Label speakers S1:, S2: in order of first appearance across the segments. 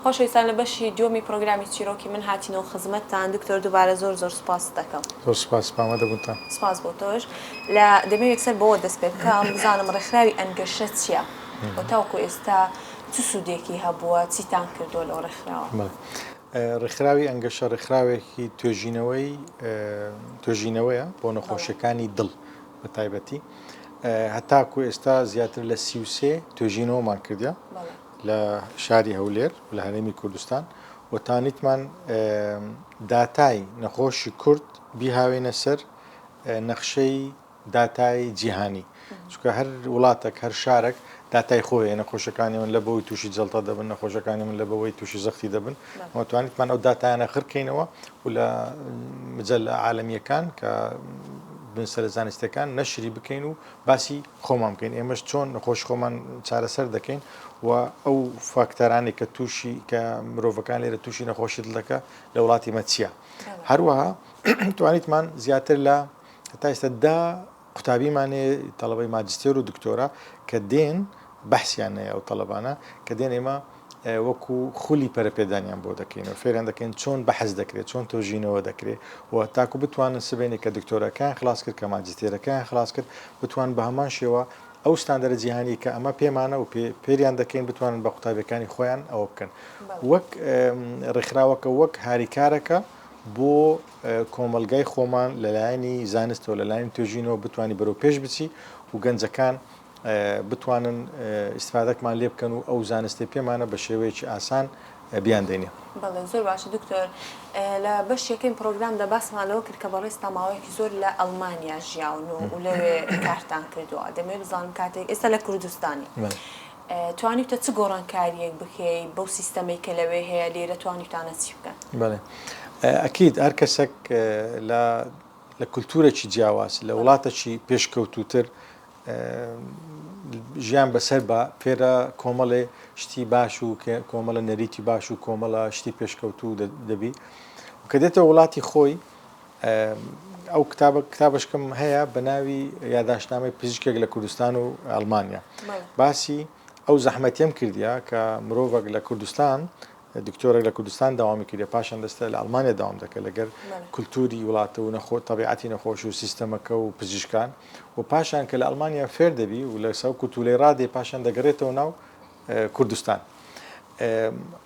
S1: خۆشەویستان لە بەشی دووەمی پرۆگرامی چیرۆکی من هاتینەوە خزمەتتان دکتۆر دووبارە زۆر سوپاس دەکەم.
S2: زۆر سوپاس پامە دەبووتان.
S1: سوپاس بۆ تۆش. لە دەمەوێت یەکسەر بەوە دەست پێ بکەم بزانم ڕێکخراوی ئەنگەشە چییە؟ بۆ تاوەکو ئێستا چ سوودێکی هەبووە، چیتان کردووە لەو ڕێکخراوە؟
S2: ڕێکخراوی ئەنگەشە ڕێکخراوێکی توێژینەوەیە بۆ نەخۆشیەکانی دڵ بە تایبەتی. هەتاکو ئێستا زیاتر لە 33 توێژینەوەمان کردیا لە شاری هەولێر لە هەرێمی کوردستان و تانیتمان داتای نەخۆشی کورد بیهاوێنە سەر نەخشەی داتای جیهانی، چونکە هەر وڵاتێک هەر شارێک داتای خۆیە، نەخۆشەکانی من لە بەوەی تووشی جەڵتە دەبن، نەخۆشەکانی من لە بەوەی تووشی زەختی دەبن، ئەوە توانیتمان ئەو داتایانە خڕکەینەوە و لە مجەلە عالەمیەکان کە بنسەر زانستیەکان نەشری بکەین و باسی خۆمان بکەین، ئێمەش چۆن نەخۆش خۆمان چارەسەر دەکەین و ئەو فاکتەرانی کە تووشی کە مرۆڤەکان لێرە تووشی نەخۆشی دڵەکە لە وڵاتی مە چییە. هەروەها توانیتمان زیاتر لە هەتا ئێستا دا قوتابیمانێ تەڵەبەی ماجستێر و دکتۆرا کە دێن بەحسییانەیە ئەو تەڵەبانە کە دێن ئێمە وەکو خولی پەرەپێدانیان بۆ دەکەین و فێریان دەکەین چۆن بەحەز دەکرێت، چۆن تۆژینەوە دەکرێت و تاکو بتوانن سبێنێک کە دکتۆرەکان خلاص کرد کە ماجستێرەکان خلاص کرد بتوان بە هەمان شێوە ئەو ستاندەرە جیهانی کە ئەمە پێمانە و پێریان دەکەین بتوانن بە قوتابیەکانی خۆیان ئەوە بکەن. وەک ڕێکخراوەکە وەک هاریکارەکە بۆ کۆمەلگای خۆمان لەلایەنی زانستەوە لەلایەن توێژینەوە بتوانانی بەرەو پێش بچی و گەنجەکان بتوانن ئیسفادەکمان لێ بکەن و ئەو زانستی پێمانە بە شێوەیەکی ئاسان بیان دێنێ.
S1: بەڵێ زۆر باشە دکتۆر. لە بەش یەکەم پرۆگرامدا باسمانەوە کرد کە بەڕێستا ماوەیەکی زۆر لە ئەڵمانیا ژیاون و لەوێ کارتان کردووە. دەمەوێت بزانم کاتێک ئێستا لە کوردستانی توانیتە چ گۆڕانکاریەک بکەی بەو سیستەمەی کە لەوێ هەیە لێرە توانیتانە چی بکەن؟
S2: بەڵێ ئەکید هەر کەسێک لە کولتورێکی جیاواز لە وڵاتێکی پێشکەوتوتر ژیان بەسەر بە فێرە کۆمەڵێ شتی باش و کۆمەڵە نەریتی باش و کۆمەڵە شتی پێشکەوتوو دەبی و کە دێتە وڵاتی خۆی ئەو کتابشکم هەیە بە ناوی یاداشنامەی پزیشکێک لە کوردستان و ئەڵمانیا باسی ئەو زەحمەتیم کردیا کە مرۆڤێک لە کوردستان دکتۆرێک لە کوردستان داوامی کردێ پاشان دەستە لە ئەڵمانیا داوام دەکە لەگەر کولتوری وڵاتە و نەخۆ تەبیعەتی نەخۆش و سیستەمەکە و پزیشکان و پاشان کە لە ئەڵمانیا فێر دەبی و لە سەو کوتولەی ڕادێ پاشان دەگەڕێتەوە ناو کوردستان.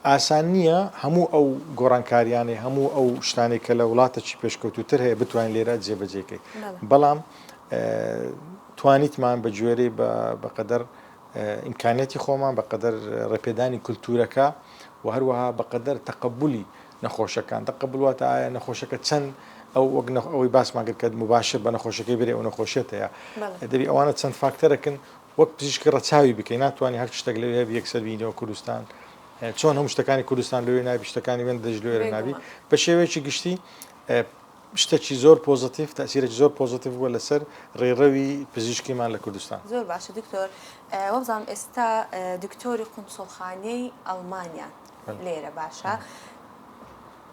S2: ئاسان نییە هەموو ئەو گۆڕانکاریانێ هەموو ئەو شتانێک کە لە وڵاتێکی پێشکەوتوتر هەیە بتوانین لێرە جێبەجێکەی، بەڵام توانیتمان بە گوێرەی بەقەدەر ئیمکانێتی خۆمان بەقەدەر ڕێپێدانی کولتورەکە و هەروەها بەقەدەر تەقبولی نەخۆشەکان تەقبلواتە ئایا نەخۆشەکە چەند ئەوەی باسمان کرد کە مباشر بە نەخۆشەکەی بێ ئەو نەخۆشیێت هەیە دەبی ئەوانە چەند فاکتەرەکەن وەک پزیشکی ڕەچاوی بکەین ناتوانانی هەر شتێک لەوێ هەبی یەکسەر بینەوە کوردستان چۆن هەموو شتەکانی کوردستان لەوێ نابی شتەکانی وێن دەژ لێرە نابی بە شێوەیەکی گشتی شتێکی زۆر پۆزتیف تاثیرێکی زۆر پۆزتیف بووە لەسەر ڕێڕەوی پزیشکیمان لە کوردستان.
S1: زۆر باشە دکتۆر. وەبزانم ئێستا دکتۆری قونسڵخانەی ئەڵمانیا لێرە باشە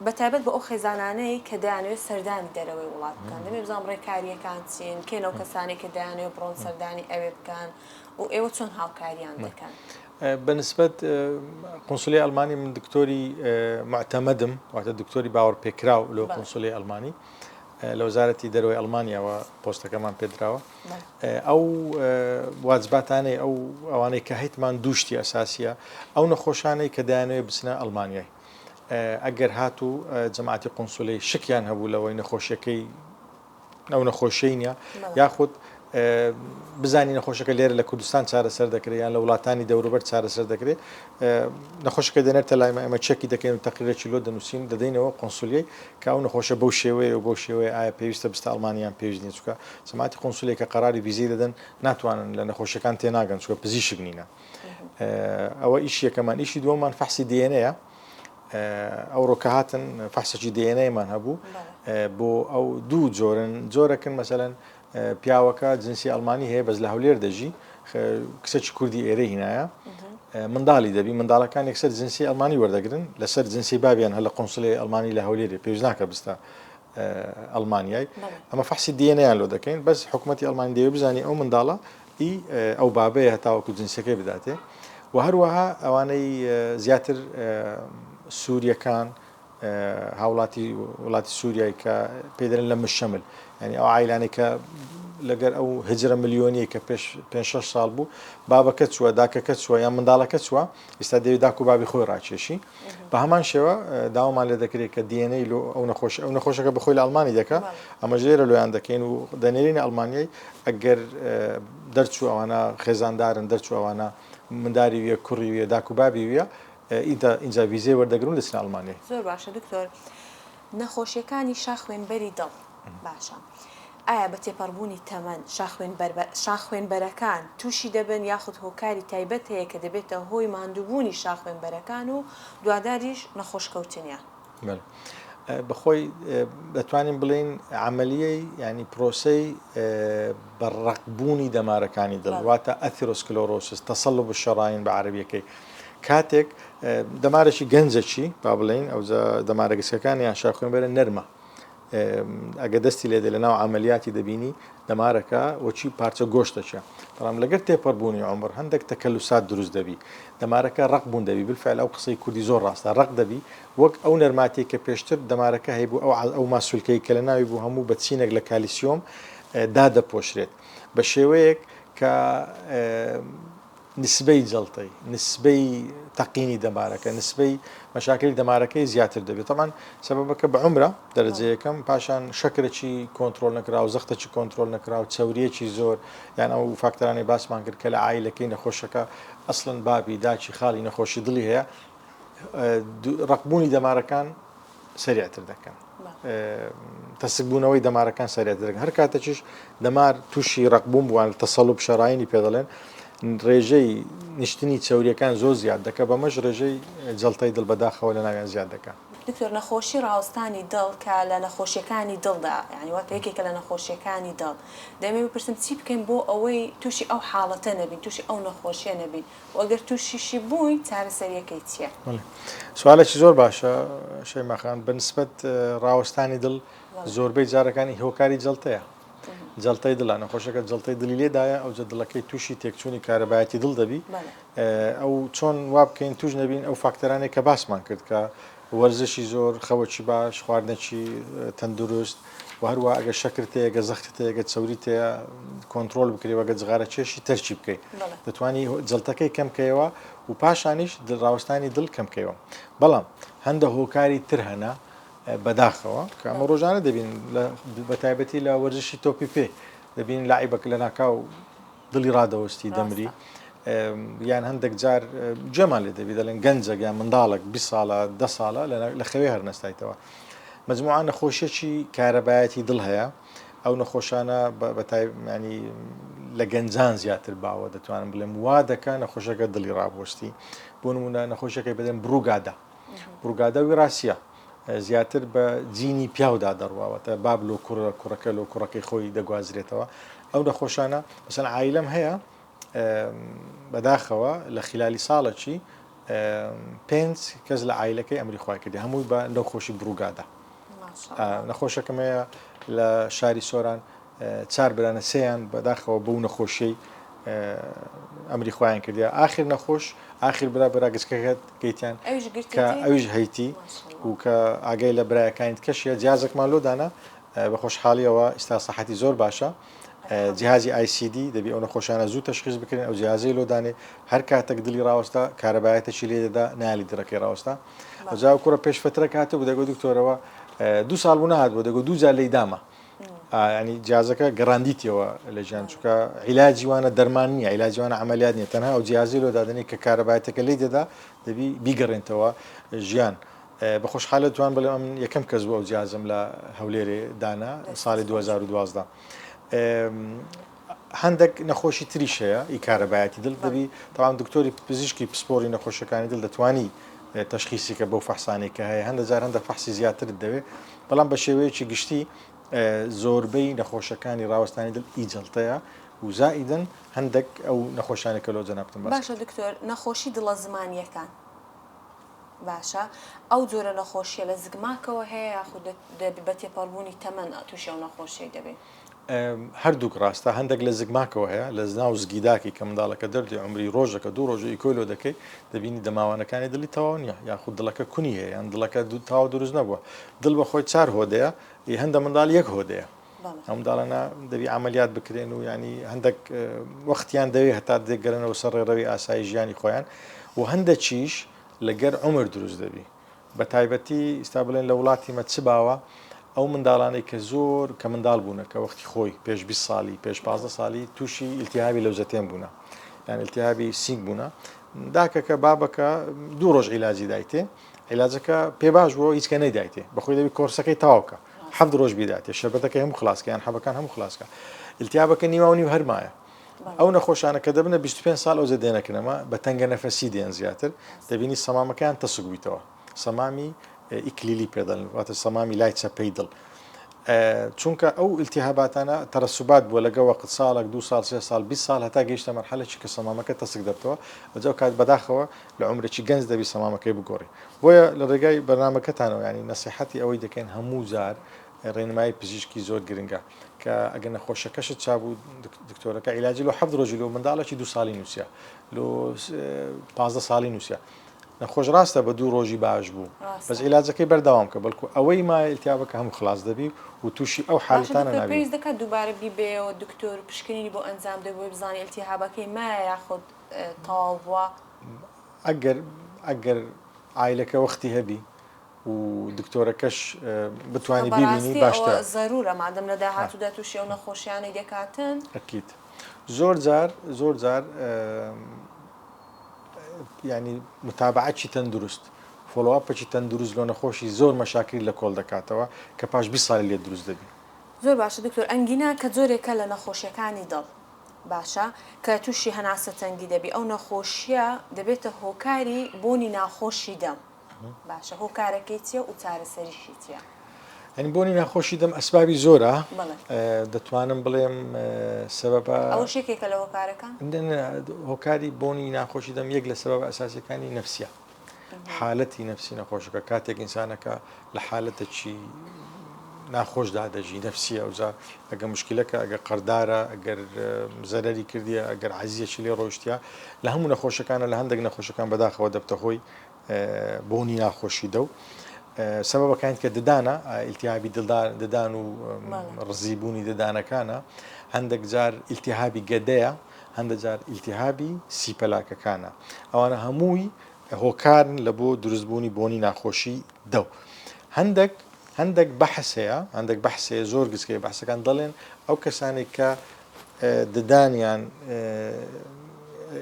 S1: بەتایبەت بە ئەو خێزانانەی کە دەیانوێت سەردانی دەرەوەی وڵات بکەن دەبێت بزانم ڕێکاریەکان چین کێنەوە کەسانی کە دەیانوێت بڕۆن سەردانی ئەوێ بکەن و ئێوە چۆن هاوکاریان دەکەن؟
S2: بەنسبەت قونسولی ئەڵمانی من دکتۆری معتەمەدم واتە دکتۆری باوەڕپێکراو لەو قونسولی ئەڵمانی لە وەزارەتی دەرەوەی ئەڵمانیاوە پۆستەکەمان پێدراوە ئەو واجباتانەی ئەوانەی کە هەیتمان دووشتی ئەساسیە ئەو نەخۆشانەی کە دایانەوێت بچنە ئەڵمانیای ئەگەر هاتوو جەماعەتی قونسولی شکیان هەبوو لەوەی نەخۆشیەکەی ئەو نەخۆشیی نیە یاخود بزانی نەخۆشەکە لێرە لە کوردستان چارەسەر دەکرێت یان لە وڵاتانی دەوروبەر چارەسەر دەکرێت نەخۆشەکە دێنێتە لای ئەمە چەکی دەکەین و تەقریرێکی لۆ دەنووسین دەدەینەوە قونسولیەی کە ئەو نەخۆشە بەو شێوەیە و بەو شێوەیە ئایا پێویستە بستە ئەڵمانیان پێویست نیە چونکە جەماعەتی قونسولی کە قەراری ڤیزەی دەدەن ناتوانن لە نەخۆشیەکان تێناگەن چونکە پزیشک نینە. ئەوە ئیشی یەکەمان. ئیشی دووەممان فەحسی دیێنەیە ئەوڕۆ کە هاتن فەحسێکی دیێنەیەمان هەبوو بۆ ئەو دوو جۆرەکن مەسەلەن پیاوەکە جنسی ئەڵمانی هەیە بەس لە هەولێر دەژی کچێکی کوردی ئێرە هینایە منداڵی دەبی منداڵەکان یەکسەر جنسی ئەڵمانی وەردەگرن لەسەر جنسی بابیان هەر لە قونسولی ئەڵمانی لە هەولێرێ پێویست ناکە بستە ئەڵمانیای ئەمە فەحسی دیێنەیان لۆ دەکەین بەس حکوومەتی ئەڵمانی دەوێت بزانانی ئەو منداڵە ئەو بابەیە هەتاوەکو جنسەکەی بداتێ و هەروەها ئەوانەی زیاتر سووریەکان وڵاتی سووریای کە پێدرن لە مشەمل ینی ئەو عیلانی کە لەگەر ئەو هجرە ملیۆنیە کە پێش 6 ساڵ بوو بابەکە چووە داکەکە چووە یان منداڵەکە چووە ئێستا دەوێت داک و بابی خۆی ڕاکێشی بە هەمان شێوە داوامان لێ دەکرێت کە دیێنەی ئەو نەخۆشەکە بخۆی لە ئەڵمانی دەکە ئەمە ژێرە لۆیان دەکەین و دەنێرینە ئەڵمانیای ئەگەر دەرچوو ئەوانە خێزاندارن دەرچوو ئەوانە منداری ویە کوڕی ویە داک و بابی ویە اینجا ویزەی وەردەگرون دەچن ئەڵمانیای.
S1: زۆر باشە دکتۆر. نەخۆشیەکانی شاخوێنبەری دڵ باشە. ئایا بە تێپەڕبوونی تەمەن شاخوێنبەرەکان تووشی دەبن یاخود هۆکاری تایبەت هەیە کە دەبێتە هۆی ماندووبوونی شاخوێنبەرەکان و دواداریش نەخۆشکەوتنیە؟
S2: بەخۆی دەتوانین بڵین عملیەی ینی پرۆسەی بەڕقبوونی دەمارەکانی دڵ واتە ئەتیرۆسکلۆرۆسس تەسەڵب الشەڕاین بە عەرەبیەکەی کاتێک دەمارێکی گەنجەکی با بڵین ئەو دەمارە گسکەکان یان شاخوێنبەرە نەرمە ئەگە دەستی لێدە لە ناو عملیاتی دەبینی دەمارەکە وەچی پارچە گۆشتەچە بەڵام لەگەر تێپەڕبوونی عمر هەندێک تەکەلوسات دروست دەبی دەمارەکە ڕقبوون دەبی بالفعل ئەو قسەی کوردی زۆر ڕاستە ڕق دەبی وەک ئەو نەرماتی کە پێشتر دەمارەکە هەیبوو ئەو ماسولکەی کە لە ناوی بوو هەموو بە چینێک لە کالیسیۆم دادەپۆشرێت بە شێوەیەک کە نسبەی جەڵتەی نسبەی تەقینی دەمارەکە نسبەی مەشاکلی دەمارەکەی زیاتر دەبێت تەمان سەبەبەکە بە عمرە دەرەجەیەکەم پاشان شەکرێکی کۆنتترۆل نەکرا و زەختەی کۆنتترۆل نەکرا و چاوریەکی زۆر یان ئەو فاکتەرانی باسمان کرد کە لە عیلەکەی نەخۆشەکە ئەسڵن بابی داچی خاڵی نەخۆشی دڵی هەیە ڕقبوونی دەمارەکان سریعتر دەکەن تەسکبوونەوەی دەمارەکان سریعتر دەکەن هەر کاتەچیش دەمار تووشی ڕقبوون بووان تەسەڵب شەڕاینی پێ دەڵێن ڕێژەی نیشتنی چاوریەکان زۆر زیاد دەکە بەمەش ڕێژەی جەڵتەی دڵ بەداخەوە لە ناویان زیاد دەکە.
S1: دکتۆر نەخۆشی ڕاوستانی دڵ کە لە نەخۆشیەکانی دڵدا یعنی واتە یەکێکە لە نەخۆشیەکانی دڵ دەمێ بپرسم چی بکەین بۆ ئەوەی تووشی ئەو حاڵەتە نەبین تووشی ئەو نەخۆشیە نەبین و ئەگەر تووشیشی بووین چارەسەریەکەی چییە؟
S2: سوالێکی زۆر باشە شەیماخان بەنسبەت ڕاوستانی دڵ زۆربەی جارەکانی هۆکاری جەڵتەیە جەڵتەی دڵە نەخۆشەکە جەڵتەی دڵی لێدایە ئەو دڵەکەی تووشی تێکچوونی کارەبایەتی دڵ دەبی ئەو چۆن وا بکەین توش نەبین ئەو فاکتەرانێک کە باسمان کرد کە وەرزشی زۆر خەوەکی باش خواردنەکی تەندروست و هەروە ئەگە شەکرتەیە گە زەختەیە گە چاوریتەیە کۆنتترۆل بکرێەوە جغارە چێشی تەرچی بکەیت دەتوانی جەڵتەکەی کەمکەوە و پاشانیش ڕاوستانی دڵ کەمکەوە بەڵام هەندە هۆکاری تر هەنا بەداخەوە کە ئەمە ڕۆژانە دەبین بە تایبەتی لە وەرزشی تۆپی پێ دەبین لاعیبەک لە ناکاو دڵی ڕادەوەستی دەمری یان هەندێک جار جێمان لێ دەبی دەڵێن گەنجەک یان منداڵک 20 ساڵە 10 ساڵە لە خەوێ هەرنەستایتەوە مجموعان نەخۆشیەکی کارەبایەتی دڵ هەیە ئەو نەخۆشانە ینی لە گەنجان زیاتر باوە دەتوانم بڵێم وا دەکە نەخۆشەکە دڵی ڕابوەستی بۆ نمونە نەخۆشەکەی بدەن بڕووگادە ویراسیە زیاتر بە جینی پیاودا دەڕواوەتە بابلۆ کوڕەکە لۆ کوڕەکەی خۆی دەگوازرێتەوە ئەو نەخۆشانە مەسەن عایلەم هەیە بەداخەوە لە خلالی ساڵێکی 5 کەس لە عیلەکەی ئەمری خوای کردی هەمووی بە نەخۆشی بڕووگادە نەخۆشەکەمەیە لە شاری سۆران 4 برانە سێیان بەداخەوە بەو نەخۆشیەی ئەمری خوایان کردی آخر نەخۆش آخر برا گچکەکەت گەیتیان کە ئەویش هەیتی و کە ئاگای لە برایەکانیت کەشیە جیازێکمان لۆدانە بە خۆشحاڵیەوە ئێستا سەحەتی زۆر باشە جیهازی ICD دەبی ئەو نەخۆشانە زوو تەشخیص بکرێن ئەو جیازەی لۆدانێ هەر کاتێک دڵی ڕاوەستا کارەبایەتێکی لێدەدا نالی دڕەکەی ڕاوەستا ئەوجا کوڕە پێش فترە کاتە بوو دەگوت دکتۆرەوە 2 ساڵ بوو نهات بۆ دەگوت 2 جار لێی دامە ینی جیازەکە گەڕاندیتەوە لە ژیان چووکە عیلاجی وانە دەرمان نییە عیلاجی وانە عملیات نیە تەنها ئەو جیازی لۆدادنی کە کارەبایەتەکە لێی دەدا دەبی بیگەڕێنتەوە ژیان بە خۆشحالە توان بڵێ ئەم یەکەم کەس بوو ئەو جیازم لە هەولێرێ دانا ساڵی 2012 هەندێک نەخۆشی تریش هەیە ئی کارەبایەتی دڵ دەبی تاوان دکتۆری پزیشکی پسپۆری نەخۆشەکانی دڵ دەتوانی تەشخیصی کە بەو فەحسانەی کە هەیە هەندە جار هەندە فەحسی زیاتر دەوێت بەڵام بە شێوەیەکی گشتی زۆربەی نەخۆشەکانی ڕاوەستانی دڵ ئیجەڵتەیە و زائیدن هەندێک ئەو نەخۆشانێک کە لۆ جەنابتم
S1: باشە دکتۆر نەخۆشی دڵە زمانیەکان باشە ئەو جۆرە نەخۆشیە لە زگماکەوە هەیە یاخود بە تێپەڕبوونی تەمەن تووشی ئەو نەخۆشیەی دەبێت
S2: هەردووک ڕاستە هەندێک لە زگماکەوە هەیە لە ناو زگیداکی کە منداڵەکە دەردی عمری ڕۆژەکە دوو ڕۆژ ئیکۆلۆ دەکەی دەبینی دەماوانەکانی دڵی تەواو نییە یاخود دڵەکە کونی هەیە یان دڵەکە دوو تاوا دروست نەبووە دڵ بە خۆی چار هۆدەیە هەندە منداڵ یەک هۆدەیە ئەم منداڵانە دەبی عملیات بکرێن و ینی هەندێک وەختیان دەوێت هەتا دێگەرنەوە سەر ڕێڕەوی ئاسایی ژیانی خۆیان و هەندە چیش لەگەر عمر دروست دەبی بە تایبەتی ئستا بڵێن لە وڵاتی مە چ باوە ئەو منداڵانەی کە زۆر کە منداڵ بوون کە وەختی خۆی پێش 20 ساڵی پێش 15 ساڵی تووشی ئیلتیهابی لەوزەتێن بوون یان ئیلتیهابی سینگ بوون داکەکە بابەکە دوو ڕۆژ عیلاجی دایتێ عیلاجەکە پێ باش بووە هیچکە نەیدایتێ بەخۆی دەبی کۆرسەکەی تاواوکە حەفت ڕۆژ بیداتێ شەربەتەکەی هەموو خلاصکە یان حەبەکان هەموو خلاصکە ئیلتیهابەکە نیوە و نیو هەرمایە ئەو نەخۆشانە کە دەبنە 25 ساڵ ئەو زەدێنەکەنەما بە تەنگە نەفەسی دێن زیاتر دەبینی سەمامەکەیان تەسک بوویتەوە سەمامی ئیکلیلی پێدەڵن واتە سەمامی لای چەپەی دڵ چونکە ئەو ئیلتیهاباتانە تەرەسوبات بووە لەگە وەقت ساڵێک 2 ساڵ 3 ساڵ 20 ساڵ هەتا گەیشتە مەرحەلەی کە سەمامەکە تەسک دەبتەوە ئەجا کات بەداخەوە لە عمرێکی گەنج دەبی سەمامەکەی بگۆڕی بۆیە لە ڕێگای بەرنامەکەتانەوە ینی نەسیحەتی ئەوەی دەکەین هەموو جار ڕێنمایی پزیشکی زۆر گرنگە کە ئەگەر نەخۆشەکەشت چابوو دکتۆرەکە عیلاجی لە 7 ڕۆژی لۆ منداڵێکی 2 ساڵی نووسە لۆ 15 ساڵی نووسە نەخۆش ڕاستە بە 2 ڕۆژی باش بوو بەس عیلاجەکەی بەردەوام کە بەڵکو ئەوەی ما ئیلتیهابەکە هەموو خلاص دەبی و تووشی ئەو حالتانە نابی
S1: پێویست دەکات دووبارە بیبێەوە دکتۆر پشکنینی بۆ ئەنجام دەبێت بزانانی ئیلتیهابەکەی مایە یاخود تەواو بووە
S2: ئەگەر عایلەکە وەختی هەبی و دکتۆرەکەش بتوانانی ببینی باشتر
S1: زەرورە مادەم لە داهاتوودا تووشی ئەو نەخۆشیانەی دەکاتن
S2: ئەکید زۆر جار ینی متابعەتی تەندروست فۆلۆئاپێکی تەندروست لۆ نەخۆشی زۆر مەشاکل لە کۆڵ دەکاتەوە کە پاش 20 ساڵی لێ دروست دەبی
S1: زۆر باشە دکتۆر ئەنگینا کە جۆرێکە لە نەخۆشیەکانی دڵ باشە کە تووشی هەناسە تەنگی دەبی ئەو نەخۆشیە دەبێتە هۆکاری بۆنی ناخۆشی دەم باشە هۆکارەکەی چیە و چارەسەریشی چیە
S2: ئەنی بۆنی ناخۆشی دەم ئەسبابی زۆرە دەتوانم بڵێم سەبەبە
S1: ئەوە شێکێکە لە هۆکارەکان
S2: هۆکاری بۆنی ناخۆشی دەم یەک لە سەبەب ئەساسیەکانی نەفسیە حالەتی نەفسی نەخۆشەکە کاتێک ئینسانەکە لە حالەتێکی ناخۆشدا دەژی نەفسیە ئەوجا ئەگە مشکلەکە ئەگە قەردارە ئەگەر زەرەری کردیە ئەگەر عەزیەکی لێ ڕۆیشتە لە هەموو نەخۆشەکانە لە هەندێک نەخۆشەکان بەداخەوە دەبتە هۆی بۆنی ناخۆشی دە و سەبەبەکان کە ددانە ئیلتیهابی ددان و ڕزیبوونی ددانەکانە هەندێک جار ئیلتیهابی گەدەیە هەندێک جار ئیلتیهابی سیپەلاکەکانە ئەوانە هەمووی هۆکارن لە بۆ دروستبوونی بۆنی ناخۆشی دە هەندێک بەحسەیە زۆر گچکەی بەحسەکان دەڵێن ئەو کەسانێک کە ددانیان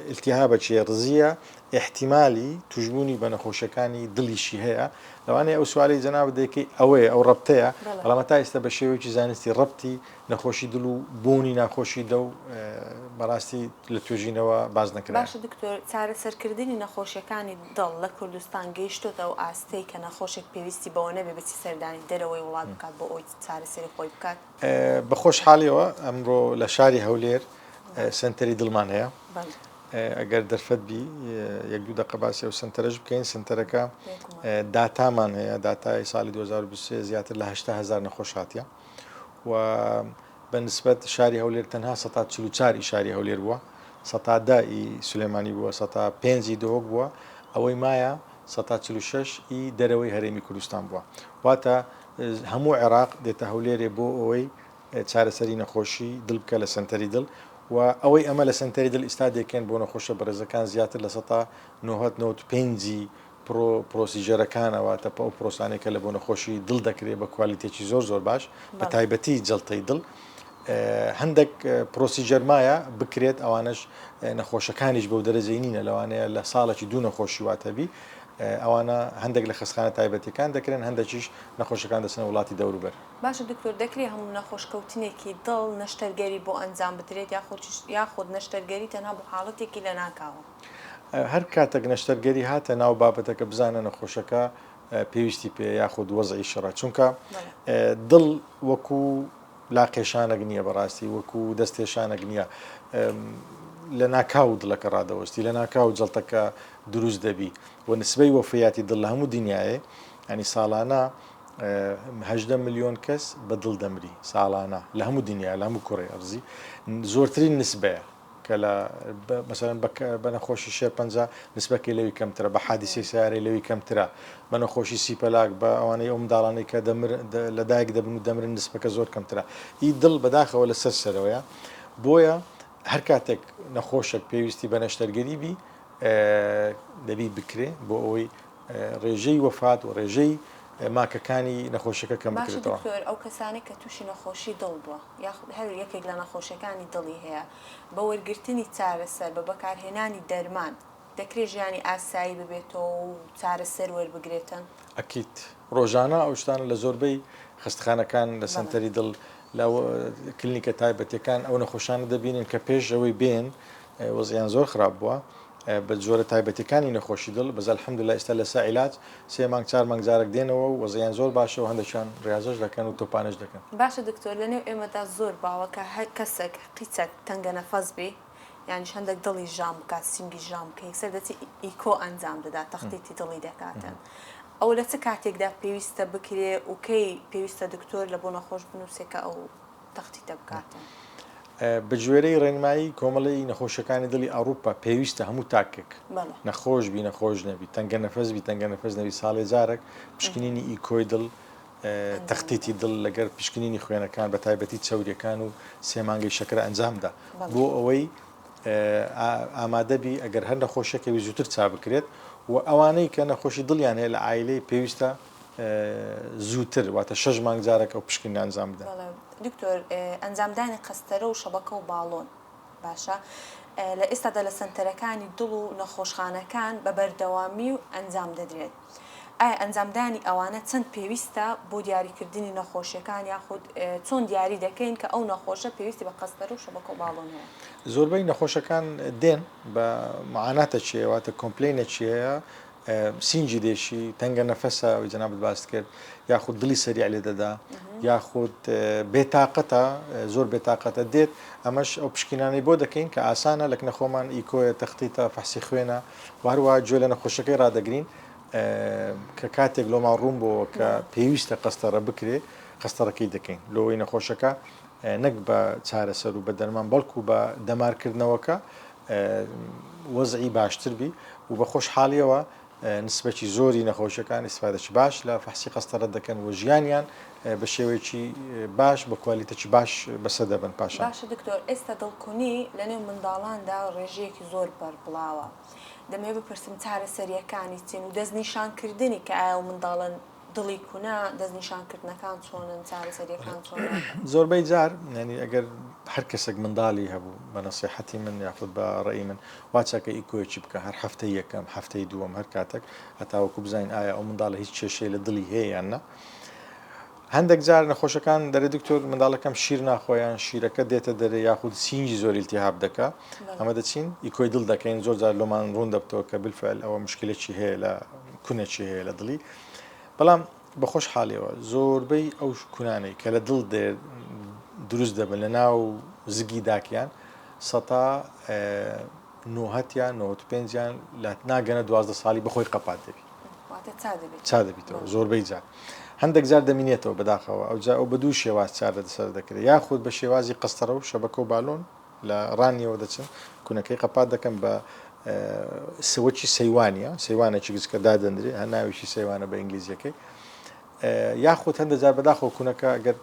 S2: ئیلتیهابەکی ڕزیە احتیمالی توشبوونی بە نەخۆشەکانی دڵیشی هەیە لەوانەیە ئەو سوالی جەناب دەکەی ئەوەیە ئەو ڕەبتەیە بەڵام تا ئێستا بە شێوەیەکی زانستی ڕەبتی نەخۆشی دڵ و بوونی ناخۆشی دە و بەڕاستی لە توێژینەوە باز نەکرا
S1: باشە دکتۆر چارەسەرکردنی نەخۆشیەکانی دڵ لە کوردستان گەیشتۆتە و ئاستەی کە نەخۆشێک پێویستی بەوە نەبێ بەچی سەردانی دەرەوەی وڵات بکات بۆ ئەوی چارەسەری خۆی بکات
S2: بە خۆشحاڵیەوە ئەمڕۆ لە شاری هەولێر سنتەری دڵمان هەیە ئەگەر دەرفەت بی یەک دوو دقە باسی ئەو سنتەرەش بکەین سنتەرەکە داتامان هەیە داتای ساڵی 2023 زیاتر لە 800,000 نەخۆش هاتیە و بەنسبەت شاری هەولێر تەنها 144 شاری هەولێر بووە 110 سولێمانی بووە 105 دۆک بووە ئەوەی مایە 146 دەرەوەی هەرێمی کوردستان بووە واتە هەموو عێراق دێتە هەولێرێ بۆ ئەوەی چارەسەری نەخۆشی دڵ بکە لە سنتەری دڵ و ئەوەی ئەمە لە سنتەری دڵ ئیستا دەکەن بۆ نەخۆشە بەڕێزەکان زیاتر لە 1995 پرۆسیژەرەکانەوە تەپە ئەو پرۆسانێکە لە بۆ نەخۆشی دڵ دەکرێت بە کوالیتێکی زۆر باش بە تایبەتی جەڵتەی دڵ هەندێک پرۆسیژەرمایە بکرێت ئەوانش نەخۆشەکانیش بەو دەرەجەی نینە لەوانەیە لە ساڵێکی دوو نەخۆشی واتەبی ئەوانە هەندێک لە خستخانە تایبەتەکان دەکرێن هەندێکیش نەخۆشەکان دەچنە وڵاتی دەوروبەر
S1: باشە دکتۆر دەکرێت هەموو نەخۆشکەوتنێکی دڵ نەشتەرگەری بۆ ئەنجام بدرێت یاخود نەشتەرگەری تەنها بۆ حاڵەتێکی لە ناکاوە
S2: هەر کاتێک نەشتەرگەری هاتە ناو بابەتەکە بزانە نەخۆشەکە پێویستی پێ یاخود وەزعی شەڕە چونکە دڵ وەکو لاقێشانێک نییە بەڕاستی وەکو دەستێشانێک نییە لە ناکاو دڵەکە ڕادەوەستی لە ناکاو جەڵتەکە دروست دەبی و نسبەی وەفەیاتی دڵ لە هەموو دنیاە ینی ساڵانە هەژدە ملیۆن کەس بەدڵ دەمری ساڵانە لە هەموو دنیا لە هەموو کوڕی ئەرزی زۆرترین نسبەیە کە لە مەسەرەن بە نەخۆشی شێرپەنجە نسبەکەی لەوی کەمترە بە حادیسەی سیارەی لەوی کەمترە بە نەخۆشی سیپەلاک بە ئەوانەی ئەو منداڵانەی کە لە دایک دەبن و دەمرن نسبەکە زۆر کەمترە ئی دڵ بەداخەوە لە سەرەوەیە بۆیە هەر کاتێک نەخۆشێک پێویستی بە نەشتەرگەری بی دەبی بکرێ بۆ ئەوەی ڕێژەی وەفات و ڕێژەی ماکەکانی نەخۆشیەکە کەم بکرێتەوە.
S1: ئەو کەسانی کە تووشی نەخۆشی دڵ بووە یاخود هەر یەکێک لە نەخۆشیەکانی دڵی هەیە بە وەرگرتنی چارەسەر بە بەکارهێنانی دەرمان دەکرێت ژیانی ئاسایی ببێتەوە و چارەسەر وەربگرێتن.
S2: ئەکیت ڕۆژانە ئەو شتانە لە زۆربەی خستخانەکان لە سەنتەری دڵ لە کلینیکە تایبەتەکان ئەو نەخۆشانە دەبینن کە پێش ئەوەی بێن وەزیان زۆر خراپ بووە بە جۆرە تایبەتەکانی نەخۆشی دڵ بەز الحەمدولله ئێستا لە سائیلات 3 مانگ 4 مانگ جارێک دێنەوە و وەزیان زۆر باشە و هەندێکیان ڕاضیش دەکەن و تۆپانش دەکەن.
S1: باشە دکتۆر لەنێو ئێمەدا زۆر باوەکە هەر کەسێک قیچەک تەنگە نەفەس بێ یعنی هەندێک دڵی ژام بکات سینگی ژام کە یەکسەر دەچی ئیکۆ ئەنجام دەدات تەختێتی دڵی دەکاتن. ئەو لە چ کاتێکدا پێویستە بکرێ و کەی پێویستە دکتۆر لە بۆ نەخۆش بنووسێکە ئەو تەختیتە بکاتن.
S2: بە جوێرەی ڕێنمایی کۆمەڵی نەخۆشەکانی دڵی ئەوروپا پێویستە هەموو تاکێک نەخۆش بی نەخۆش نەبی تەنگە نەفەس بی تەنگە نەفەس نەبی ساڵێ جارێک پشکنینی ئیکۆی دڵ تەختێتی دڵ لەگەر پشکنینی خوێنەکان بە تایبەتی چاوریەکان و 3 مانگی شەکرە ئەنجامدا بۆ ئەوەی ئامادەبی ئەگەر هەر نەخۆشیەکەوی زووتر چا بکرێت و ئەوانەی کە نەخۆشی دڵیان هەیە لە عایلەی پێویستە زووتر واتە 6 مانگ جارێک ئەو پشکنی ئەنجام بدەن.
S1: دکتۆر ئەنجامدانی قەستەرە و شەبەکە و باڵۆن باشە لە ئێستادا لە سنتەرەکانی دڵ و نەخۆشخانەکان بە بەردەوامی و ئەنجام دەدرێت. ئایا ئەنجامدانی ئەوانە چەند پێویستە بۆ دیاریکردنی نەخۆشیەکان یاخود چۆن دیاری دەکەین کە ئەو نەخۆشە پێویستی بە قەستەرە و شەبەکە و باڵۆن هەیە؟
S2: زۆربەی نەخۆشەکان دێن بە معاناتە چیە واتە کۆمپلینە چیەیە سینجی دێشی تەنگە نەفەسە و جەنابەت باس کرد یاخود دڵی سەریع لێ دەدا یاخود بێتاقەتە زۆر بێتاقەتە دێت ئەمەش ئەو پشکینانەی بۆ دەکەین کە ئاسانە لە نەخۆمان ئیکۆیە تەختیتە فەحسی خوێنە وهروە جوێ لە نەخۆشەکەی ڕدەگرین کە کاتێک لۆما ڕوون بۆ کە پێویستە قەستەرە بکرێ قەستەرەکەی دەکەین لۆی نەخۆشەکە نەک بە چارەسەر و بە دەرمان بەڵکو بە دەمارکردنەوەکە وەزعی باشتر بی و بە خۆشحاڵیەوە نسبەتی زۆری نەخۆشیەکان ئیسفادەی باش لە فەحسی قەستەرە دەکەن و ژیانیان بە شێوەیەکی باش بە کوالیتەی باش بەسە دەبن پاشە.
S1: باشە دکتۆر ئێستا دڵکۆنی لەنێو منداڵاندا ڕێژەیەکی زۆر بەربڵاوە دەمێ بپرسم چارەسەریەکانی چین و دەستنیشانکردنی کە ئایا و منداڵن دڵی کونا دەستنیشانکردنەکان چۆنن چارەسەریەکان چۆنن.
S2: زۆربەی جار ینی ئەگەر هەر کەسێک منداڵی هەبوو بە نەسیحەتی من یاخود بە ڕێی من واچەکە ئیکۆیەکی بکە هەر هەفتەی یەکەم هەفتەی دووەم هەر کاتێک هەتاوەکو بزانین ئایا ئەو منداڵە هیچ کێشەی لە دڵی هەیە یان نە. هەندێک جار نەخۆشەکان دەرێ دکتۆر منداڵەکەم شیر ناخۆیان شیرەکە دێتە دەرێ یاخود سینجی زۆر التیهاب دەکا ئەمە دەچین ئیکۆی دڵ دەکەین زۆر جار لۆمان ڕوون دەبتەوە کە بالفعل ئەوە مشکلێکی هەیە لە کونێکی هەیە لە دڵی بەڵام بەخۆش حاڵیەوە زۆربەی ئەو کونانەی کە لە دڵ دروست دەبن لە ناو زگی داکیان سەتا 90یان 95یان لە ناگەنە 12 ساڵی بەخۆی قەپات دەبی چا دەبیتەوە زۆربەی جار هەندێک جار دەمینێتەوە بەداخەوە ئەو بە دوو شێواز چارە دەسەر دەکرێت یاخود بە شێوازی قەستەرە و شەبەکە و باڵۆن لە ڕانیەوە دەچن کوونەکەی قەپات دەکەن بە سەوەکی سەیوانە سەیوانێکی گچکە دادەندرێت هەر ناویشی سەیوانە بە ئینگلیزیەکەی یاخود هەندێک جار بەداخەوە کوونەکە ئەگەر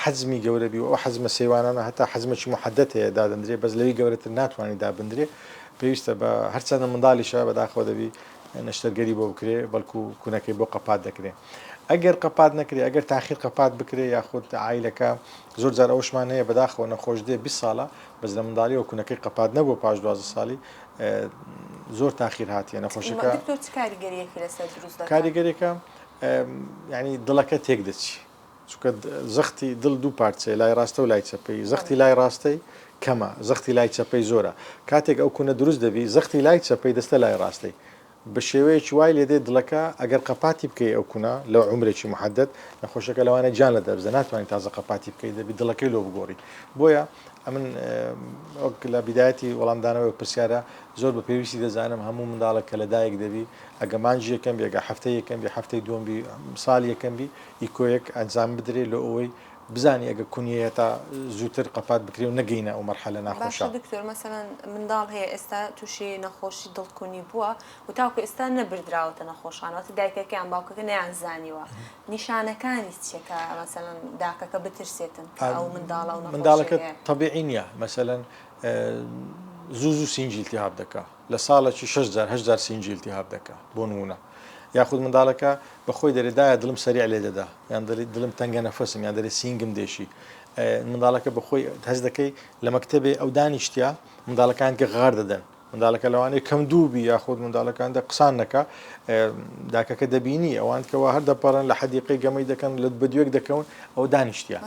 S2: حەزمی گەورە بی و ئەو حەزمە سەیوانانە هەتا حەزمەکی محەدەت هەیە دادەندرێت بەس لەوی گەورەتر ناتوانانی دابندرێت پێویستە بە هەرچەندە منداڵیشە بەداخەوە دەبی نەشتەرگەری بۆ بکرێ بەڵکو کوونەکەی بۆ قەپات دەکرێت ئەگەر قەپات نەکرێ ئەگەر تاخیر قەپات بکرێ یاخود عیلەکە زۆر جار ئەوشمان هەیە بەداخەوە نەخۆش دێ 20 ساڵە بەس لە منداڵیەوە کوونەکەی قەپات نەبووە پاش 12 ساڵی زۆر تاخیر هاتیە نەخۆشەکە کاریگەریەکە ینی دڵەکە تێک دەچی چونکە زەختی دڵ دوو پارچەیە لای ڕاستە و لای چەپەی زەختی لای ڕاستەی کەمە زەختی لای چەپەی زۆرە کاتێک ئەو کوونە دروست دەبی زەختی لای چەپەی دەستە لای ڕاستەی بە شێوەیەکی وای لێ دێت دڵەکە ئەگەر قەپاتی بکەی ئەو کونا لەو عمرێکی محدد نەخۆشەکە لەوانە جان لە دەبزە ناتوانین تازە قەپاتی بکەیت دەبی دڵەکەی لۆ بگۆڕی بۆیە ئەمن وەک لە بیدایەتی وەڵامدانەوەی پرسیارە زۆر بە پێویستی دەزانم هەموو منداڵێک کە لەدایک دەبی ئەگە مانجی یەکەم بێگە هەفتەی یەکەم بێ هەفتەی دووەم بی ساڵ یەکەم بی ئیکۆیەک ئەنجام بدرێت لە ئەوەی بزانی ئەگە کونیە تا زووتر قەپات بکرێ و نەگەینە ئەو مەرحەلە ناخۆشە.
S1: دکتۆر مەسەلەن منداڵ هەیە ئێستا تووشی نەخۆشی دڵکۆنی بووە و تاوکو ئێستا نەبردراوەتە نەخۆشانەوەتە دایکەکەیان باوکەکە نەیان زانیوە نیشانەکانی چێکە مەسەلەن داکەکە بترسێتن ئەو منداڵە و
S2: منداڵەکە طبیعی نییە مەسەلەن زوو سینجی التیهاب دەکا لە ساڵێکی 6,000 سینجی التیهاب دەکا بۆ نمونە یاخود منداڵەکە بەخۆی دەرێدایە دڵم سەریع لێ دەدا یان دڵم تەنگە نەفەسم یان دەرێ سینگم دێشی منداڵەکە بەخۆی هەز دەکەی لە مەکتەبێ ئەو دانیشتیا منداڵەکان کە غار دەدەن منداڵەکە لەوانەیە کەم دووبی یاخود منداڵەکاندا قسان نەکە داکەکە دەبینی ئەوان کەەوە هەر دەپەڕن لە حەدیقی گەمەی دەکەن لە بەدوێک دەکەون ئەو دانیشتیا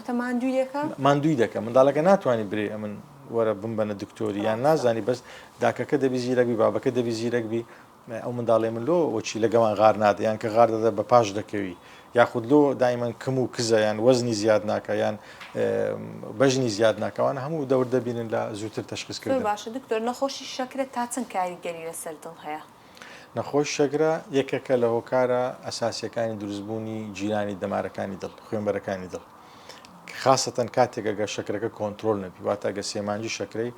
S2: ماندووی دەکە منداڵەکە ناتوانانی برێ ئەمن وەرە بمبەنە دکتۆری یان نازانی بەس داکەکە دەبی زیرەکبی بابەکە دەبی زیرەکبی ئەو منداڵێ من لۆ وەچی لەگەڵان غار نادە یان کە غار دەدە بە پاش دەکەوی یاخود لۆ دایمەن کم و کزە یان وەزنی زیاد ناکە یان بەژنی زیاد ناکەوان هەموو دەور دەبینن لە زووتر تەشخیصکردن.
S1: باشە دکتۆر نەخۆشی شەکرە تا چەند کاریگەری لەسەر دڵ هەیە؟
S2: نەخۆش شەکرە یەکێکە لە هۆکارە ئەساسیەکانی دروستبوونی جیرانی دەمارەکانی دڵ خوێنبەرەکانی دڵ خاصەتەن کاتێک ئەگە شەکرەکە کۆنتترۆل نەبی واتە ئەگە سێمانجی شەکرەی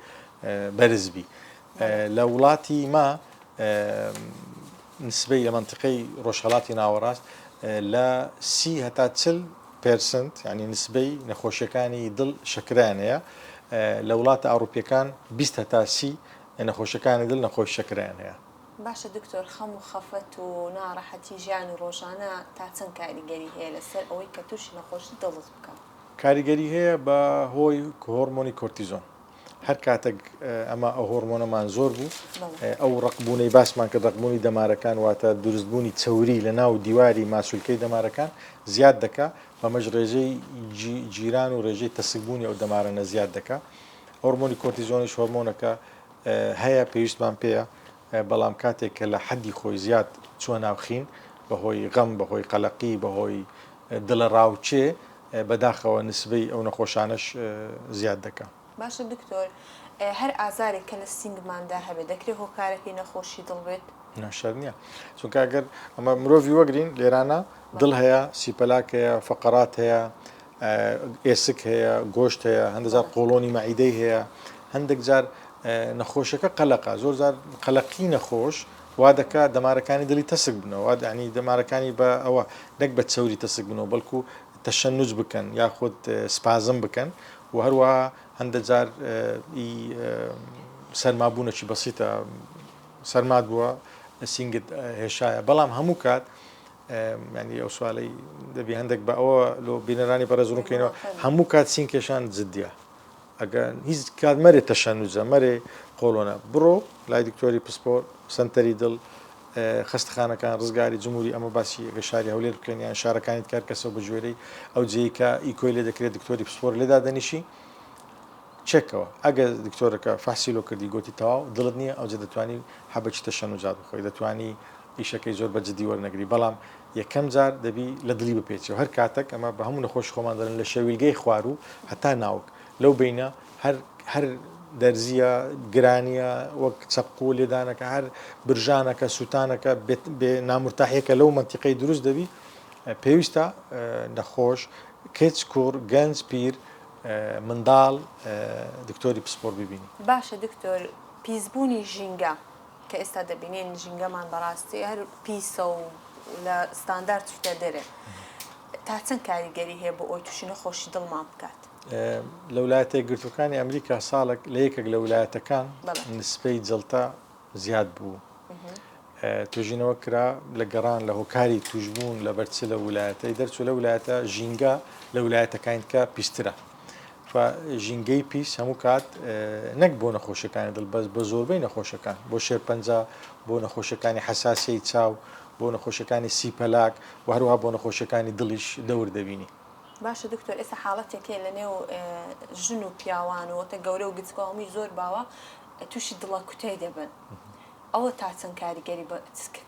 S2: بەرزبی لە وڵاتی ما نسبەی لە منطقەی ڕۆژهەڵاتی ناوەڕاست لە 30% ینی نسبەی نەخۆشیەکانی دڵ شەکرانەیە لە وڵاتە ئەوروپیەکان 20 نەخۆشیەکانی دڵ نەخۆش شەکران هەیە.
S1: باشە دکتۆر خەم و خەفەت و ناڕەحەتی ژیانی ڕۆژانە تا چەند کاریگەری هەیە لەسەر ئەوەی کە تووشی نەخۆشی دڵت بکە؟
S2: کاریگەری هەیە بە هۆی هۆرمۆنی کۆرتیزۆن هەر کاتێک ئەمە ئەو هۆرمۆنەمان زۆر بوو ئەو ڕقبوونەی باسمان کە ڕقبوونی دەمارەکان واتە دروستبوونی چەوری لە ناو دیواری ماسوولکەی دەمارەکان زیاد دەکا بەمەش ڕێژەی جیران و ڕێژەی تەسکبوونی ئەو دەمارەنە زیاد دەکا هۆرمۆنی کۆرتیزۆنیش هۆرمۆنەکە هەیە پێویستمان پێەیە بەڵام کاتێک کە لە حەدی خۆی زیاد چووە ناوخین بەهۆی غەم بەهۆی قەلەقی بەهۆی دڵە ڕاوچێ بەداخەوە نسبەی ئەو نەخۆشانش زیاد دەکا.
S1: باشە دکتۆر هەر ئازارێک کە لە سینگماندا هەبێت دەکرێت هۆکارەکەی نەخۆشی دڵ بێت؟
S2: ناشەر نییە چونکە ئەگەر ئەمە مرۆڤی وەگرین لێرانە دڵ هەیە سیپەلاک هەیە فەقەرات هەیە ئێسک هەیە گۆشت هەیە هەندێک قۆڵۆنی مەعیدەی هەیە هەندێک جار نەخۆشەکە قەلەقە زۆر جار قەلەقی نەخۆش وا دەکا دەمارەکانی دڵی تەسک بنەوە ینی دەمارەکانی بە ئەوە نەک بە چەوری تەسک بنەوە بەڵکو تەشەنوج بکەن یاخود سپازم بکەن و هەروەها هەندە جار سەرمابوونەکی بەسیتە سەرمات بووە سینگت هێشایە بەڵام هەموو کات ینی ئەو سوالەی دەبی هەندێک بە ئەوە لۆ بینەرانی بەڕێزڕووکەینەوە هەموو کات سینکێشان جددیە ئەگە هیچ کات مەرێ تەشەنوجە مەرێ قۆڵۆنە بڕۆ لای دکتۆری پسپۆر سنتەری دڵ خستخانەکان ڕزگاری جمهوری ئەمە باسی ئەگە شاری هەولێر بکەن یان شارەکانیت کار کەسە بە ژێرەی ئەو جێیکە ئیکۆی لێ دەکرێت دکتۆری پسپۆر لێدا دەنیشی چێکەوە ئەگە دکتۆرەکە فاسیلۆ کردی گوتی تەواو دڵت نییە ئەوجە دەتوانی حەبەکی تەشەنوجات بخۆی دەتوانی ئیشەکەی زۆر بە جددی وەرنەگری بەڵام یەکەم جار دەبی لە دڵی بپێچەوە هەر کاتێک ئەمە بە هەموو نەخۆش خۆمان دەرن لە شەویلگەی خوار و هەتا ناوک لەو بینە هەر دەرزیە گرانیە وەک چەقۆ لێدانەکە هەر برژانەکە سووتانەکە بێ نامرتاحیەکە لەو منتیقەی دروست دەبی پێویستە نەخۆش کچ کوڕ گەنج پیر منداڵ دکتۆری پسپۆر ببینی.
S1: باشە دکتۆر پیسبوونی ژینگە کە ئێستا دەبینێن ژینگەمان بەڕاستی هەر پیسە و لە ستاندارد چتە دەرێ تا چەند کاریگەری هەیە بۆ ئەوی تووشی نەخۆشی دڵمان بکات؟
S2: لە ویلایەتە یەکگرتووەکانی ئەمریکا ساڵێک لە یەکێک لە ویلایەتەکان نسبەی جڵتە زیاد بوو توژینەوە کرا لە گەڕان لە هۆکاری توشبوون لە بەرچ لە ویلایەتەی دەرچوو لە ویلایەتە ژینگە لە ویلایەتەکانیکە پیسترە ژینگەی پیس هەموو کات نەک بۆ نەخۆشەکانی دڵ بەس بە زۆربەی نەخۆشەکان بۆ شێرپەنجە بۆ نەخۆشەکانی حەساسیەی چاو بۆ نەخۆشەکانی سیپەلاک و هەروها بۆ نەخۆشەکانی دڵیش دەور دەبینی.
S1: باشە دکتۆر ئێستا حاڵەتێکێ لە نێو ژن و پیاوان وتە گەورە و گچکەوەمی زۆر باوە تووشی دڵە کوتای دەبن ئەوە تا چەند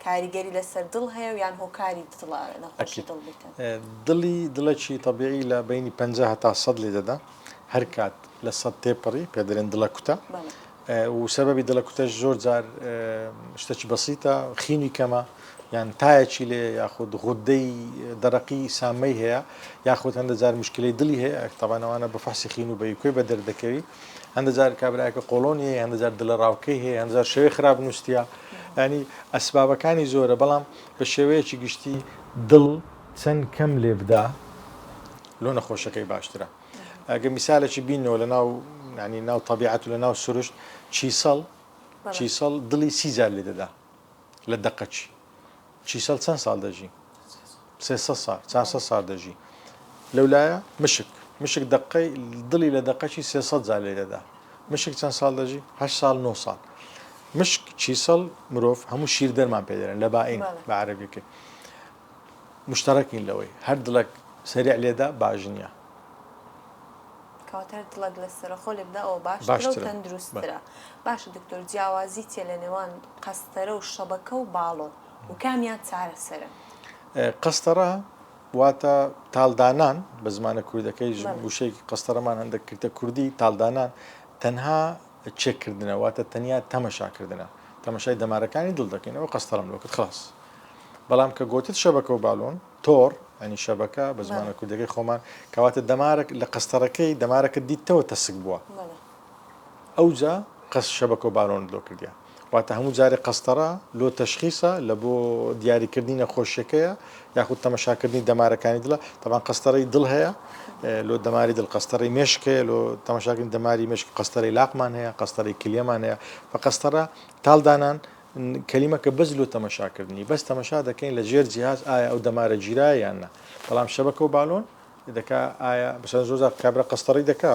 S1: کاریگەری لەسەر دڵ هەیە و یان هۆکاری دڵ نەخۆشی دڵ بێتن
S2: دڵێکی طبیعی لە بینی 50 تا 100 لێ دەدا هەر کات لە 100 تێپەڕی پێ دەڵێن دڵە کوتە و سەبەبی دڵە کوتەش زۆر جار شتێکی بەسیتە خینی کەمە یان تایەکی لێ یاخود غودەی دەرەقی سامەی هەیە یاخود هەندە جار مشکلەی دڵی هەیە تەبانەوانە بە فەحسی خین و بەیکوێ بە دەردەکەوی هەندە جار کابراایەکە قۆڵۆنی هەیە هەندە جار دڵە ڕاوکەی هەیە هەندە جار شێوەی خراپ نووسە ینی ئەسبابەکانی زۆرە بەڵام بە شێوەیەکی گشتی دڵ چەند کەم لێ بدا لۆ نەخۆشەکەی باشترە ئەگە میسالێکی بینەوە لە ناو ینی ناو طبیعەت و لە ناو سروشت چیسەڵ دڵی 30 جار لێ دەدا لە دەقەچی چیسەڵ چەند ساڵ دەژی 300 ساڵ 400 ساڵ دەژی لەولایە مشک دقەی دڵی لە دەقەچی 300 جار لێ دەدا مشک چەند ساڵ دەژی 8 ساڵ 9 ساڵ مشک چیسەڵ مرۆڤ هەموو شیر دەرمان پێ دەرێن لە باین بە عەرەبیەکەی مشتەرەکین لەوەی هەر دڵک سەریع لێدا باش نییە
S1: کاتر دڵک لە سەرخۆ لێ بدا ئەوە باشترە و تەندروستترە باشە دکتۆر جیاوازی تێ لە نێوان قەستەرە و شەبەکە و باڵۆ و کامیان چارەسەرە
S2: قەستەرە واتە تاڵدانان بە زمانە کوردەکەی وشەیەکی قەستەرەمان هەندێک کردە کوردی تاڵدانان تەنها چێککردنە واتە تەنیا تەمەشاکردنە تەمەشای دەمارەکانی دڵ دەکەینەوە قەستەرم لۆکت خلاص بەڵام کە گوتت شەبەکە و باڵۆن تۆڕ ئەنی شەبەکە بە زمانە کوردەکەی خۆمان کەواتە دەمارێک لە قەستەرەکەی دەمارەکە دیتەوە تەسک بووە ئەوجا قەس شەبەکە و باڵۆن لۆ کردیا واتە هەموو جارێ قەستەرە لۆ تەشخیصە لە بۆ دیاریکردنی نەخۆشیەکەیە یاخود تەمەشاکردنی دەمارەکانی دڵە تەبان قەستەرەی دڵ هەیە لۆ دەماری دڵ قەستەرەی مێشکەیە لۆ تەمەشاکردنی دەماری مێشک قەستەرەی لاقمان هەیە قەستەرەی کلیەمان هەیە بە قەستەرە تاڵدانان کەلیمەکە بەس لۆ تەمەشاکردنی بەس تەمەشا دەکەین لە ژێر جیهاز ئایا ئەو دەمارە گیرایە یان نە بەڵام شەبەکە و باڵۆن دەکا ئایا بەسەر زۆر کابرا قەستەڕی دەکا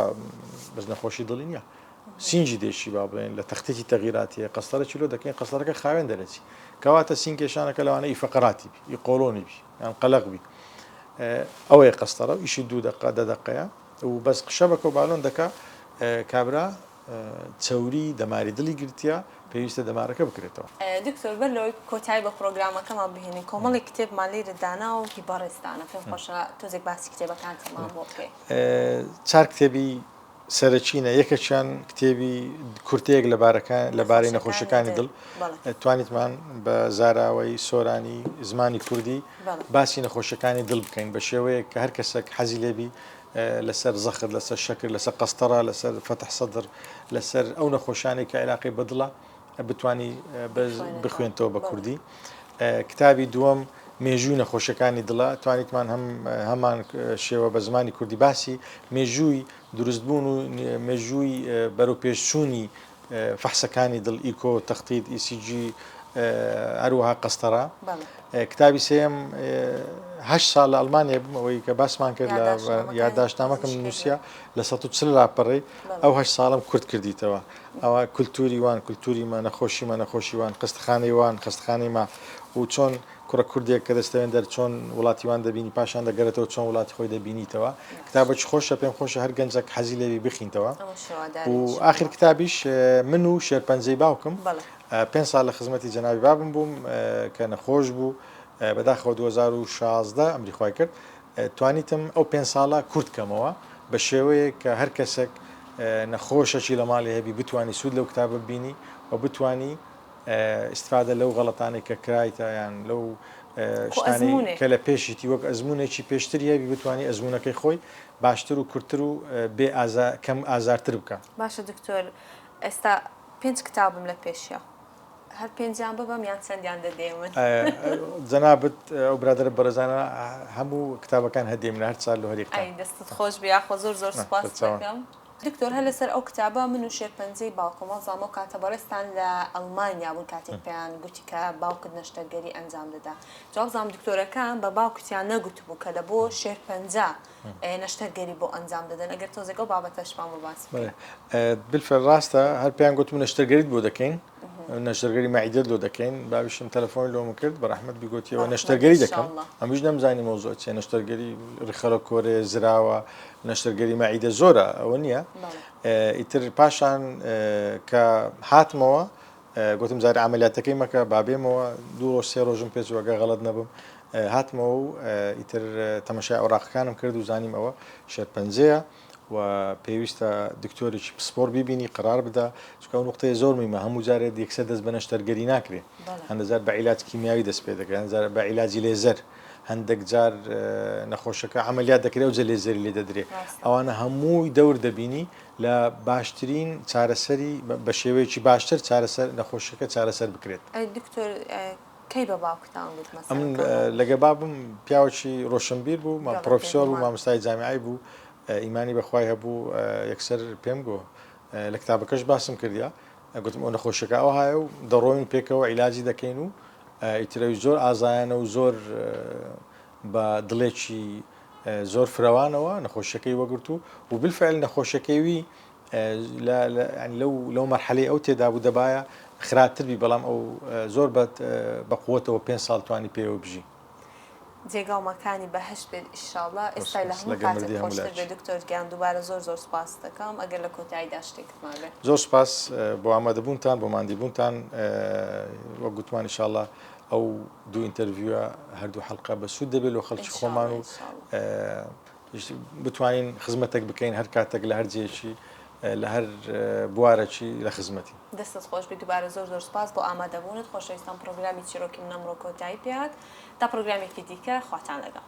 S2: بەس نەخۆشی دڵی نییە سینجی دێشی با بڵێن لە تەختێکی تەغیراتیە قەستەرەی لۆ دەکەین قەستەرەکە خاوێن دەرەچی کەواتە سینکێشانەکە لەوانە ئیفەقراتی بی ئی قۆڵۆنی بی یان قەلەق بی ئەوەیە قەستەرە و ئیشی 2 دقەیە و بەس شەبەکە و باڵۆن دەکا کابرا چەوری دەماری دڵی گرتیا پێویستە دەمارەکە بکرێتەوە
S1: دکتۆر بەر لەوەی کۆتایی بە پرۆگرامەکەمان بهێنین کۆمەڵی کتێبمان لێرە دانا و هیبەڕێستانە پێم خۆشە تۆزێک باسی کتێبەکانتەمان بۆ بکەین
S2: 4 کتێبی سەرچینە یەکەچیان کتێبی کورتەیەک لەبارەی نەخۆشیەکانی دڵ توانیتمان بە زاراوەی سۆرانی زمانی کوردی باسی نەخۆشیەکانی دڵ بکەین بە شێوەیە کە هەر کەسێک حەزی لێبی لەسەر زەخت لەسەر شەکر لەسەر قەستەرە لەسەر فەتح سەدر لەسەر ئەو نەخۆشانێک کە عێلاقی بەدڵە بتانی بخوێنتەوە بە کوردی کتابی دووەم مێژووی نەخۆشیەکانی دڵە توانیتمان هەمان شێوە بە زمانی کوردی باسی مێژووی دروستبوون و مێژووی بەرەوپێشچوونی فەحسەکانی دڵ ئیکۆ تەختید ECG هەروەها قەستەرە کتابی سێم 8 ساڵ لە ئەڵمانیا بووم ئەوەی کە باسمان کرد لە یادداشتنامەکەم نووسیا لە 140 لاپەڕی ئەو 8 ساڵم کورد کردیتەوە ئەوە کولتوری وان کولتوریمە نەخۆشیمە خستخانەی وان خستخانەی ما و چۆن کوڕە کوردێک کە دەستەوێن دەر چۆن وڵاتیوان دەبینی پاشان دەگەرێتەوە چۆن وڵاتی خۆی دەبینیتەوە کتابەی خۆشە پێم خۆشە هەر گەنجێک حەزی لێوی بخینتەوە و آخر کتابیش من و شێرپەنجەی باوکم 5 ساڵ لە خزمەتی جەنابی بابم بووم کە نەخۆش بوو بەداخەوە 2016 ئەمری خوای کرد توانیتم ئەو 5 ساڵە کورد کەمەوە بە شێوەیە کە هەر کەسێک نەخۆشەکی لە ماڵی هەبی بتوانانی سوود لەو کتابە ببینی و بتانی استفادە لەو غەڵەتانی کە کرایتە یان لەو شتانی کە لە پێشیتی وەک ئەزمونێکی پێشتری هەبی بتانی ئەزمونونەکەی خۆی باشتر و کورتتر و بێ کەم ئازارتر بکە
S1: باشە دکتۆر ئێستا 5 کتابم لە پێشە هەر پێنجیان ببەم یان چەندیان دەدێمن
S2: جەنابەت ئەو برادرە بەڕێزانە هەموو کتابەکان هەدێمن هەر چال لە هەریقا
S1: دەستت خۆش بیاخۆ زۆر سوپاس دەکەم دکتۆر هەر لەسەر ئەو کتابە من و شێرپەنجەی باوکم زانۆ کاتە بەڕێستان لە ئەڵمانیا بوون کاتێک پێیان گوتی کە باوکت نەشتەرگەری ئەنجام دەدا جواب زانام دکتۆرەکان بە باوکتیان نەگوت بوو کە لە بۆ شێرپەنجە نەشتەرگەری بۆ ئەنجام دەدەن ئەگەر تۆزێک ئەو بابەتەشمان باسی
S2: بالفعل ڕاستە هەر پێیان گوتم نەشتەرگەریت بۆ دەکەین نەشتەرگەری مەعیدەت لۆ دەکەین باویشم تەلەفۆنی لۆم کرد بە ڕەحمەت بیگوتیەوە نەشتەرگەری دەکەم ئەمیش نەمزانی مۆزوع چێ نەشتەرگەری ڕخەلە کۆرێ زراوە نەشتەرگەری مەعیدە زۆرە ئەوە نییە ئیتر پاشان کە هاتمەوە گوتم زاری عملیاتەکەی مەکە بابێمەوە 2 ڕۆژ 3 ڕۆژم پێچوەگە غەڵەت نەبم هاتمەوە و ئیتر تەماشای ئەوراقەکانم کرد و زانیم ئەوە شەرپەنجەیە و پێویستە دکتۆرێکی پسپۆر بیبینی قرار بدە چکە ئەو نقطەیە زۆر میمە هەموو جارێت یەکسەر دەست بە نەشتەرگەری ناکرێت هەندەزار بە عیلاج کیمیاوی دەست پێ دەکرێت هەندێک بە عیلاجی لێزەر هەندێک جار نەخۆشەکە عملیات دەکرێت و جە لێزەری لێ دەدرێت ئەوانە هەمووی دەور دەبینی لە باشترین چارەسەری بە شێوەیەکی باشتر چارەسەر نەخۆشەکە چارەسەر بکرێت.
S1: دکتۆر کەی بە باوکتان گوت مەسەڵەن؟
S2: ئەم لەگە بابم پیاوەکی ڕۆشنبیر بوو پرۆفیسۆر بوو مامۆستای جامیعی بوو ئیمانی بەخوای هەبوو یەکسەر پێم گۆ لە کتابەکەش باسم کردیا گوتم ئەو نەخۆشەکە ئەو هایە و دەڕۆین پێکەوە عیلاجی دەکەین و ئیترەوی زۆر ئازایانە و زۆر بە دڵێکی زۆر فراوانەوە نەخۆشەکەی وەگرت و بالفعل نەخۆشەکەیوی لەو مەرحەلەی ئەو تێدا بوو دەبایە خراپتربی بەڵام ئەو زۆر بەقوتەوە 5 ساڵ توانی پێوە بژی.
S1: جێگاڵمەکانی بەهشت بێت ئیشاڵڵا ئێستا لە هەموو کاتێک خۆشتر بێ دکتۆر گیان دووبارە زۆر سپاس دەکەم ئەگەر لە کۆتاییدا شتێکتمان بێت.
S2: زۆر سپاس بۆ ئامادەبوونتان بۆ ماندیبوونتان وە گوتمان ئیشاڵڵا ئەو دوو ئینتەرویوە هەردوو حەڵقە بە سوود دەبێت لە خەڵکی خۆمان و بتوانین خزمەتێک بکەین هەر کاتێک لە هەر جێکی لە هەر بوارەکی لە خزمەتی.
S1: دەستت خۆش بێت دووبارە زۆر سپاس بۆ ئامادەبوونت خۆشەویستان پرۆگرامی چیرۆکی منەمڕۆ کۆتایی پێات تا پرۆگرامێکی دیکە خواتان لەگەڵ.